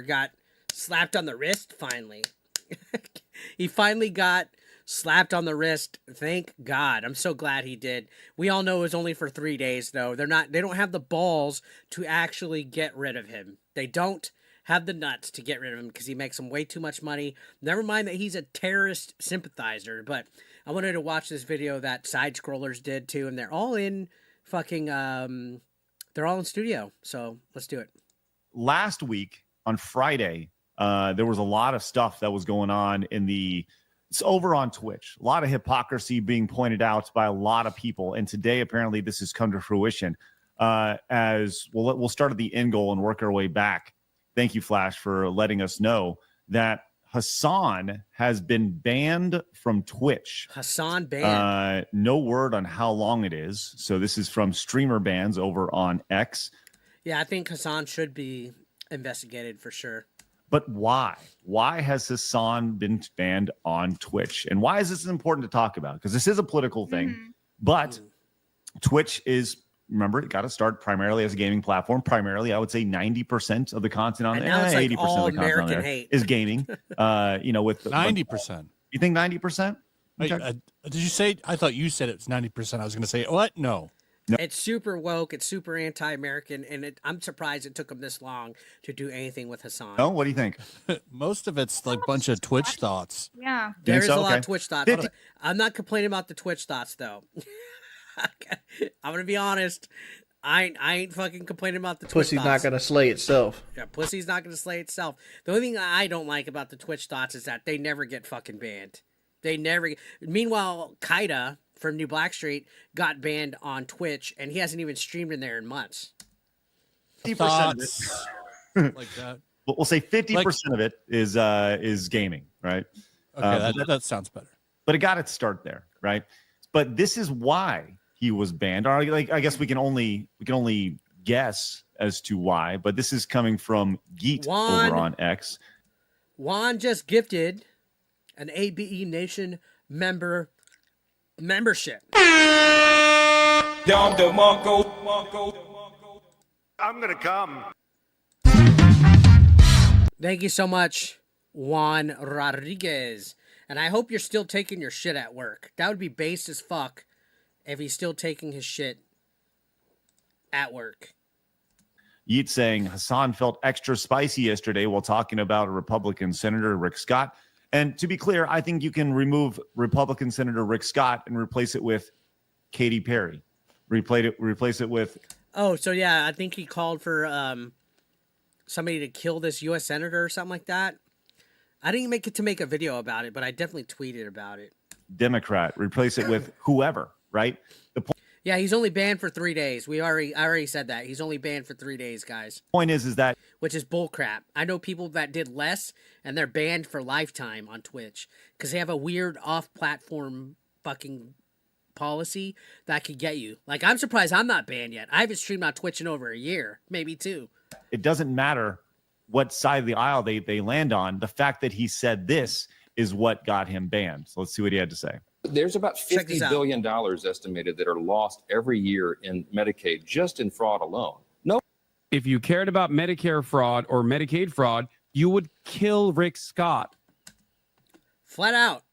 got slapped on the wrist finally. He finally got slapped on the wrist. Thank God. I'm so glad he did. We all know it was only for 3 days though. They don't have the balls to actually get rid of him. They don't have the nuts to get rid of him because he makes them way too much money. Never mind that he's a terrorist sympathizer, but I wanted to watch this video that Side Scrollers did too, and they're all in fucking they're all in studio. So let's do it. Last week on Friday, there was a lot of stuff that was going on it's over on Twitch. A lot of hypocrisy being pointed out by a lot of people. And today, apparently, this has come to fruition. As we'll start at the end goal and work our way back. Thank you, Flash, for letting us know that Hasan has been banned from Twitch. Hasan banned. No word on how long it is. So this is from streamer bans over on X. Yeah, I think Hasan should be investigated for sure. But why? Why has Hasan been banned on Twitch? And why is this important to talk about? Because this is a political thing. But Twitch is, remember, it got to start primarily as a gaming platform. Primarily, I would say 90% of the content on there, 80% of the content on there is gaming. With 90%. You think 90%? Okay. Did you say? I thought you said it's 90%. I was going to say what? No. It's super woke. It's super anti-American, and I'm surprised it took him this long to do anything with Hasan. No, what do you think? Most of it's like a bunch of Twitch thoughts. Yeah, there is a lot of Twitch thoughts. I'm not complaining about the Twitch thoughts though. I'm gonna be honest. I ain't fucking complaining about the Twitch Pussy's thoughts. not gonna slay itself. Yeah, pussy's not gonna slay itself. The only thing I don't like about the Twitch thoughts is that they never get fucking banned. They never. Meanwhile, Kaida from New Blackstreet got banned on Twitch, and he hasn't even streamed in there in months. 50% like that. We'll say 50% of it is gaming, right? Okay, that sounds better. But it got its start there, right? But this is why he was banned. Or like, I guess we can only guess as to why. But this is coming from Geet over on X. Juan just gifted an ABE Nation membership. I'm gonna come. Thank you so much, Juan Rodriguez. And I hope you're still taking your shit at work. That would be based as fuck if he's still taking his shit at work. Yeet saying Hasan felt extra spicy yesterday while talking about a Republican Senator Rick Scott. And to be clear, I think you can remove Republican Senator Rick Scott and replace it with Katy Perry. Replace it with. Oh, so yeah, I think he called for somebody to kill this U.S. senator or something like that. I didn't make a video about it, but I definitely tweeted about it. Democrat. Replace it with whoever, right? Yeah, he's only banned for 3 days. I already said that. He's only banned for 3 days, guys. Point is that which is bullcrap. I know people that did less and they're banned for lifetime on Twitch because they have a weird off-platform fucking policy that could get you. Like, I'm surprised I'm not banned yet. I haven't streamed on Twitch in over a year, maybe 2. It doesn't matter what side of the aisle they land on. The fact that he said this is what got him banned. So let's see what he had to say. There's about $50 billion estimated that are lost every year in Medicaid, just in fraud alone. No. If you cared about Medicare fraud or Medicaid fraud, you would kill Rick Scott. Flat out.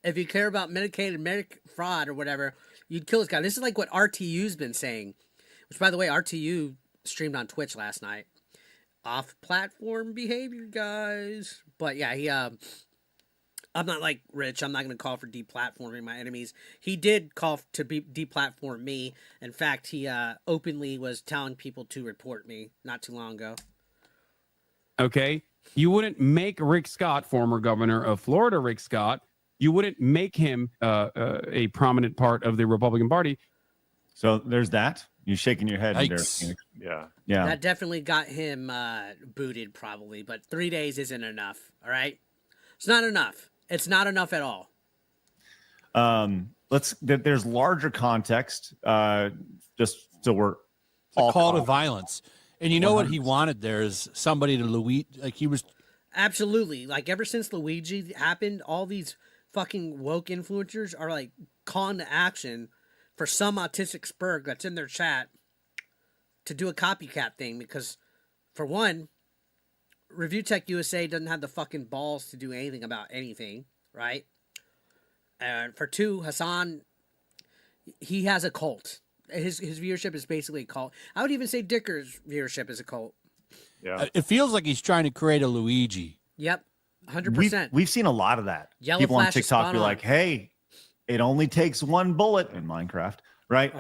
If you care about Medicaid and Medic fraud or whatever, you'd kill this guy. This is like what RTU's been saying. Which, by the way, RTU streamed on Twitch last night. Off-platform behavior, guys. But yeah, I'm not like Rich. I'm not going to call for deplatforming my enemies. He did call to deplatform me. In fact, he openly was telling people to report me not too long ago. Okay. You wouldn't make Rick Scott, former governor of Florida, Rick Scott, you wouldn't make him a prominent part of the Republican Party. So there's that. You're shaking your head. Yeah. That definitely got him booted probably, but 3 days isn't enough. All right. It's not enough. It's not enough at all. There's larger context. Just so we're all call to violence. And you know 100%. What he wanted there is somebody to he was absolutely like ever since Luigi happened, all these fucking woke influencers are like calling to action for some autistic spurg that's in their chat to do a copycat thing because, for one, Review Tech USA doesn't have the fucking balls to do anything about anything, right? And for two, Hasan, he has a cult. His viewership is basically a cult. I would even say Dicker's viewership is a cult. Yeah. It feels like he's trying to create a Luigi. Yep, 100%. We've seen a lot of that. Yellow People on Flash is TikTok spot be on. like, "Hey, it only takes one bullet in Minecraft, right?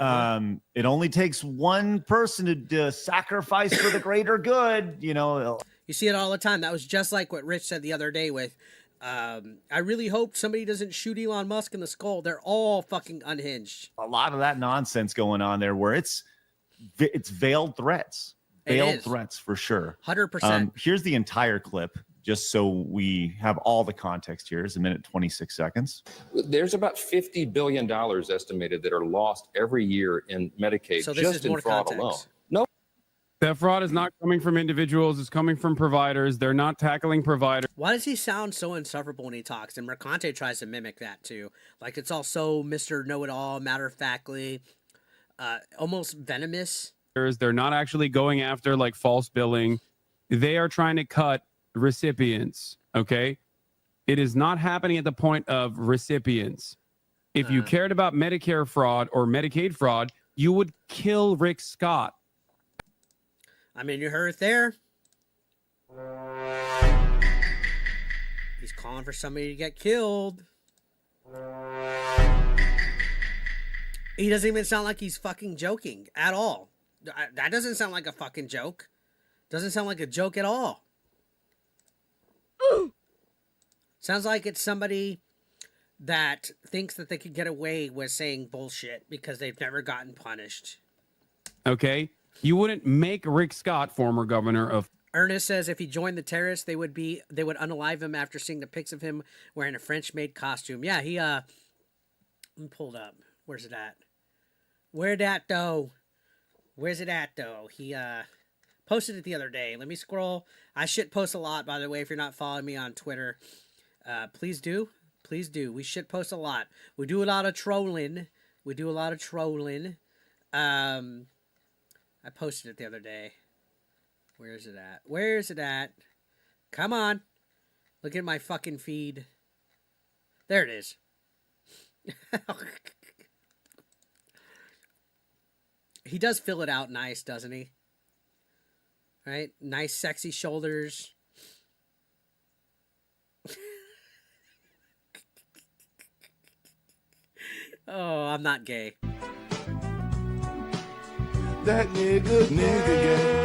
It only takes one person to sacrifice for the greater good." You know, You see it all the time. That was just like what Rich said the other day with, I really hope somebody doesn't shoot Elon Musk in the skull. They're all fucking unhinged. a lot of that nonsense going on there, where it's veiled threats, It veiled is. threats for sure. 100%. Here's the entire clip, just so we have all the context here. It's a minute 26 seconds. There's about $50 billion estimated that are lost every year in Medicaid So this just is in more fraud context. alone. No, That fraud is not coming from individuals; it's coming from providers. They're not tackling providers. Why does he sound so insufferable when he talks? And Mercante tries to mimic that too. Like it's all so Mr. Know-It-All, matter-of-factly, almost venomous. They're not actually going after like false billing. They are trying to cut recipients. Okay. It is not happening at the point of recipients. If you cared about Medicare fraud or Medicaid fraud, you would kill Rick Scott. I mean, you heard it there. He's calling for somebody to get killed. He doesn't even sound like he's fucking joking at all. That doesn't sound like a fucking joke. Doesn't sound like a joke at all. Sounds like it's somebody that thinks that they could get away with saying bullshit because they've never gotten punished. Okay. You wouldn't make Rick Scott, former governor of Ernest says if he joined the terrorists, they would unalive him after seeing the pics of him wearing a French-made costume. Yeah, he let me pull it up. Where's it at? Where's it at though? He posted it the other day. Let me scroll. I shit post a lot, by the way, if you're not following me on Twitter. Please do. Please do. We shit post a lot. We do a lot of trolling. I posted it the other day. Where's it at? Come on. Look at my fucking feed. There it is. He does fill it out nice, doesn't he? Right? Nice, sexy shoulders. Oh, I'm not gay. That nigga gay.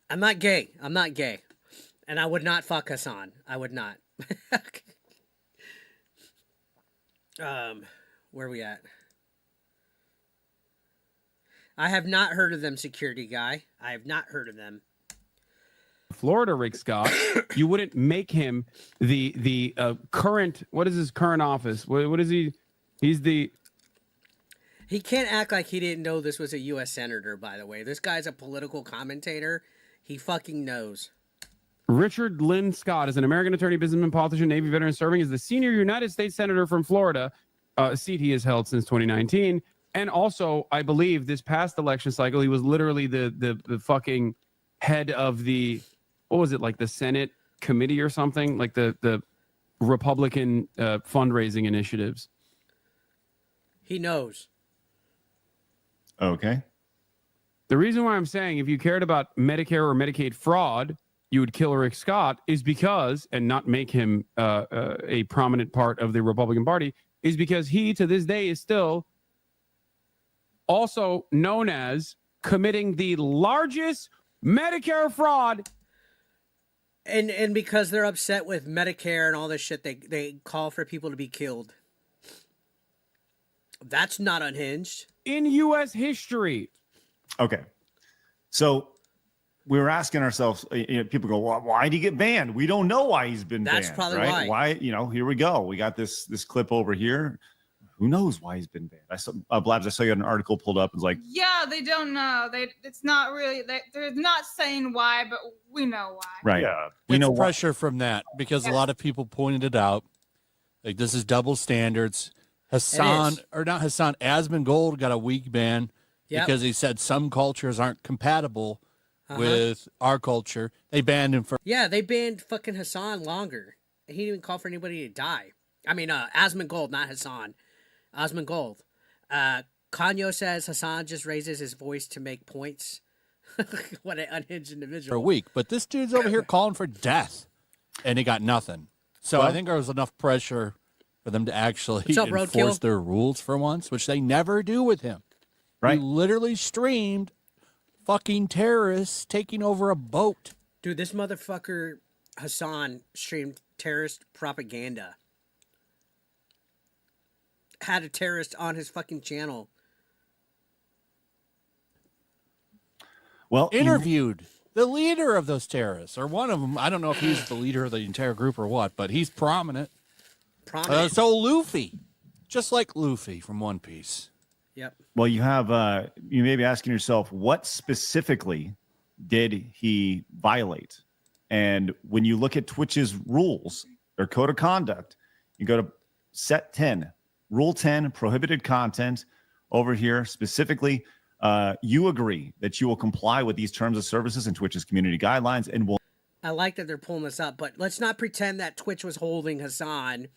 I'm not gay. I'm not gay. And I would not fuck Hasan. I would not. Where are we at? I have not heard of them, security guy. I have not heard of them. Florida, Rick Scott. You wouldn't make him the current. What is his current office? What is he? He's the. He can't act like he didn't know this was a U.S. senator, by the way. This guy's a political commentator. He fucking knows. Richard Lynn Scott is an American attorney, businessman, politician, Navy veteran, serving as the senior United States Senator from Florida, a seat he has held since 2019. And also, I believe this past election cycle, he was literally the fucking head of the, what was it, like the Senate committee or something? Like the Republican fundraising initiatives. He knows. Okay. The reason why I'm saying if you cared about Medicare or Medicaid fraud, you would kill Rick Scott is because, and not make him a prominent part of the Republican Party, is because he, to this day, is still also known as committing the largest Medicare fraud. And because they're upset with Medicare and all this shit, they call for people to be killed. That's not unhinged. In U.S. history. Okay. So we were asking ourselves, people go, well, why did he get banned? We don't know why he's been banned. That's probably right? why. Here we go. We got this clip over here. Who knows why he's been banned? I saw, Blabs, I saw you had an article pulled up. It's like, yeah, they don't know. It's not really, they're not saying why, but we know why. right. Yeah. We It's know why. pressure from that because a lot of people pointed it out. Like this is double standards. Asmongold got a week ban. Yep. because he said some cultures aren't compatible Uh-huh. with our culture. They banned him for Yeah, they banned fucking Hasan longer. He didn't even call for anybody to die. I mean, Asmongold, not Hasan. Asmongold. Kanyo says Hasan just raises his voice to make points. What an unhinged individual. a week. But this dude's over here calling for death, and he got nothing. So I think there was enough pressure for them to actually What's up, enforce Roadkill? their rules for once, which they never do with him. Right. He literally streamed fucking terrorists taking over a boat. Dude, this motherfucker Hasan streamed terrorist propaganda. Had a terrorist on his fucking channel. Well, Interviewed the leader of those terrorists, or one of them. I don't know if he's the leader of the entire group or what, but he's prominent. Prominent. So Luffy, just like Luffy from One Piece. Yep. Well, you have you may be asking yourself, what specifically did he violate? And when you look at Twitch's rules, their code of conduct, you go to set 10, rule 10, prohibited content over here. Specifically, you agree that you will comply with these terms of services and Twitch's community guidelines and will. I like that they're pulling this up, but let's not pretend that Twitch was holding Hasan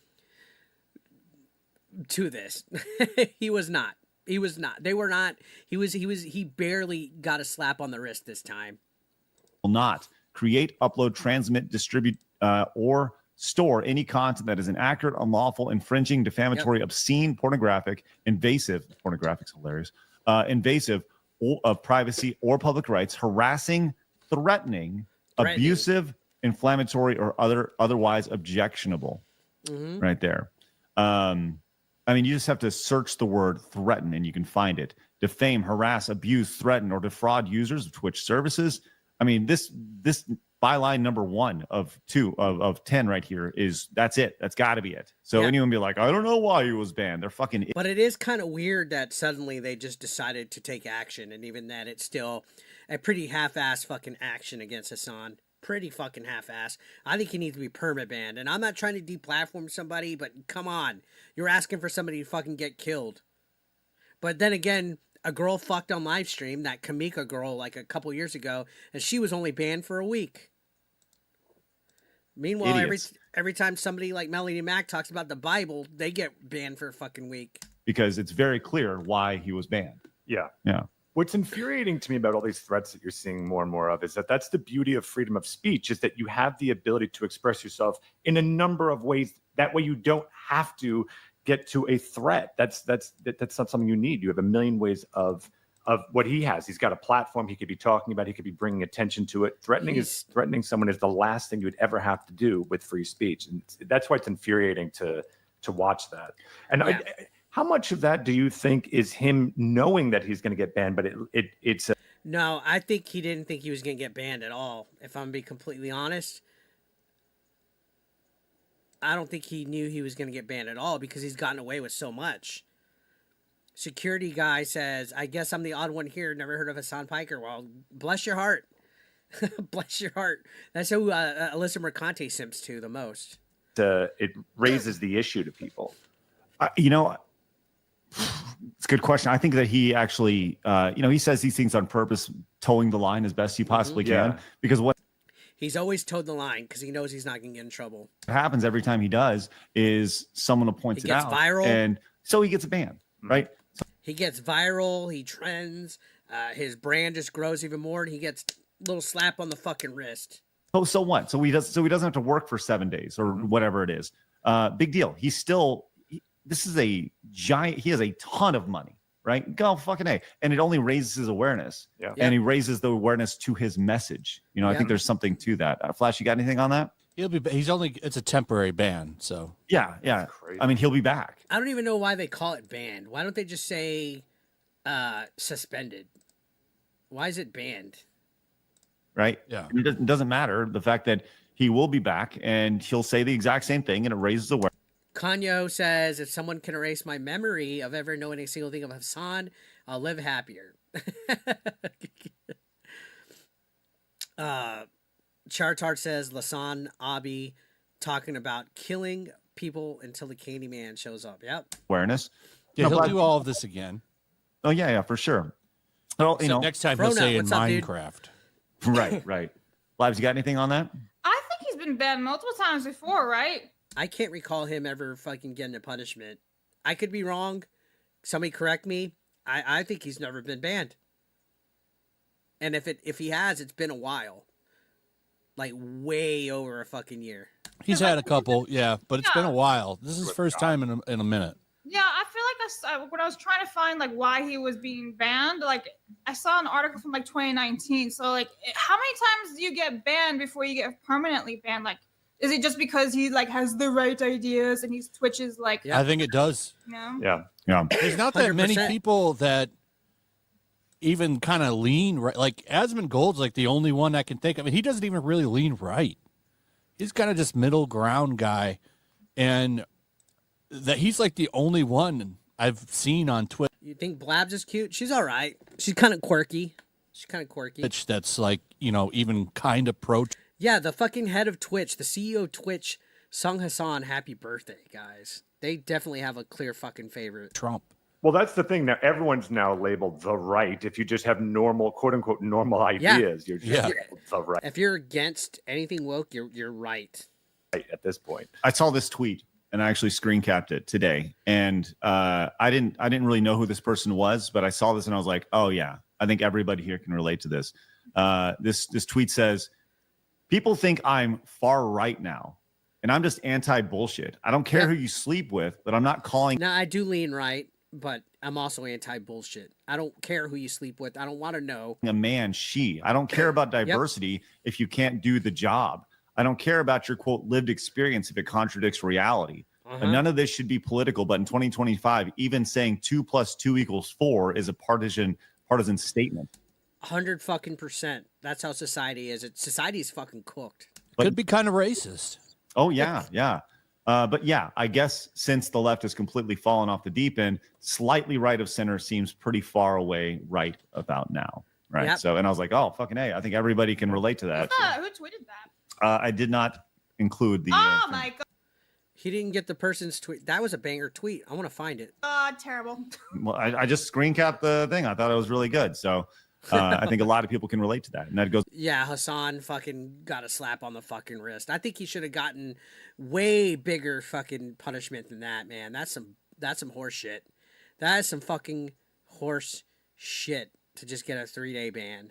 to this. He was not. He was not. They were not. He barely got a slap on the wrist this time. Will not create, upload, transmit, distribute, or store any content that is inaccurate, unlawful, infringing, defamatory, obscene, pornographic, invasive, pornographic's hilarious, invasive of privacy or public rights, harassing, threatening, abusive, inflammatory, or otherwise objectionable. Mm-hmm. Right there. I mean, you just have to search the word threaten and you can find it. Defame, harass, abuse, threaten, or defraud users of Twitch services. I mean, this byline number 1 of 10 right here that's it. That's got to be it. So anyone be like, I don't know why he was banned. They're fucking. But it is kind of weird that suddenly they just decided to take action, and even that it's still a pretty half-ass fucking action against Hasan. Pretty fucking half-ass. I think he needs to be perma banned. And I'm not trying to deplatform somebody, but come on, you're asking for somebody to fucking get killed. But then again, a girl fucked on live stream, that Kamika girl, like a couple years ago, and she was only banned for a week. Meanwhile, every time somebody like Melody Mac talks about the Bible, they get banned for a fucking week. Because it's very clear why he was banned. Yeah. Yeah. What's infuriating to me about all these threats that you're seeing more and more of is that that's the beauty of freedom of speech, is that you have the ability to express yourself in a number of ways. That way you don't have to get to a threat. That's not something you need. You have a million ways of what he has. He's got a platform he could be talking about. He could be bringing attention to it. Threatening someone is the last thing you would ever have to do with free speech. And that's why it's infuriating to watch that. And Yeah. how much of that do you think is him knowing that he's going to get banned, but it's No, I think he didn't think he was going to get banned at all, if I'm being completely honest. I don't think he knew he was going to get banned at all because he's gotten away with so much. Security guy says, I guess I'm the odd one here. Never heard of Hasan Piker. Well, bless your heart. Bless your heart. That's who Alyssa Mercante simps to the most. it raises the issue to people? You know, it's a good question. I think that he actually, he says these things on purpose, towing the line as best he possibly can. Yeah. Because what He's always towed the line because he knows he's not going to get in trouble. happens every time he does is someone will point He it gets out. viral. And so he gets a ban, right? He gets viral. He trends. His brand just grows even more, and he gets a little slap on the fucking wrist. Oh, so what? So he doesn't have to work for 7 days or whatever it is. Big deal. This is a giant. He has a ton of money, right? Go fucking A. And it only raises his awareness. Yeah. And he raises the awareness to his message. I think there's something to that. Flash, you got anything on that? It's a temporary ban, so. Yeah. Crazy. I mean, he'll be back. I don't even know why they call it banned. Why don't they just say suspended? Why is it banned? Right? Yeah. It doesn't matter. The fact that he will be back and he'll say the exact same thing and it raises awareness. Kanyo says, if someone can erase my memory of ever knowing a single thing of Hasan, I'll live happier. Chartart says, Lasan Abi talking about killing people until the Candyman shows up. Yep. Awareness. Yeah, No, he'll but- do all of this again. Oh, yeah, for sure. So, you know, Next time he'll Fronut, say in what's up, dude? Minecraft. right. Labs, you got anything on that? I think he's been banned multiple times before, right? I can't recall him ever fucking getting a punishment. I could be wrong. Somebody correct me. I think he's never been banned. And if he has, it's been a while. Like way over a fucking year. He's had a couple, yeah, but it's been a while. This is his first time in a minute. Yeah, I feel like when I was trying to find like why he was being banned, like I saw an article from like 2019. So like, how many times do you get banned before you get permanently banned? Like, is it just because he like has the right ideas and he's Twitch's like? I think it does. You know? Yeah. There's not that many 100%. people that even kind of lean right. Like Asmund Gold's like the only one I can think of. I mean, he doesn't even really lean right. He's kind of just middle ground guy, and that he's like the only one I've seen on Twitch You think Blabs is cute? She's all right. She's kind of quirky. that's like, you know, even kind of pro. Yeah, the fucking head of Twitch, the CEO of Twitch, sung Hasan happy birthday, guys. They definitely have a clear fucking favorite. Trump. Well, that's the thing. Now everyone's now labeled the right. If you just have normal, quote unquote, normal ideas, you're just labeled the right If you're against anything woke, you're right. at this point. I saw this tweet and I actually screen capped it today. And I didn't really know who this person was, but I saw this and I was like, oh yeah, I think everybody here can relate to this. This tweet says, people think I'm far right now, and I'm just anti-bullshit. I don't care who you sleep with, but I'm not calling Now, I do lean right, but I'm also anti-bullshit. I don't care who you sleep with. I don't want to know. a man she. I don't care about diversity if you can't do the job. I don't care about your, quote, lived experience if it contradicts reality. And none of this should be political, but in 2025, even saying 2 + 2 = 4 is a partisan statement. 100% That's how society is. Society's fucking cooked. Could be kind of racist. Oh, yeah. But yeah, I guess since the left has completely fallen off the deep end, slightly right of center seems pretty far away right about now. Right. Yep. So, and I was like, oh, fucking A, I think everybody can relate to that. Who tweeted that? I did not include the. Oh thing. my god. He didn't get the person's tweet. That was a banger tweet. I want to find it. Terrible. Well, I just screen capped the thing. I thought it was really good. So I think a lot of people can relate to that. And that goes. Yeah, Hasan fucking got a slap on the fucking wrist. I think he should have gotten way bigger fucking punishment than that, man. That's some horse shit. That is some fucking horse shit to just get a 3-day ban.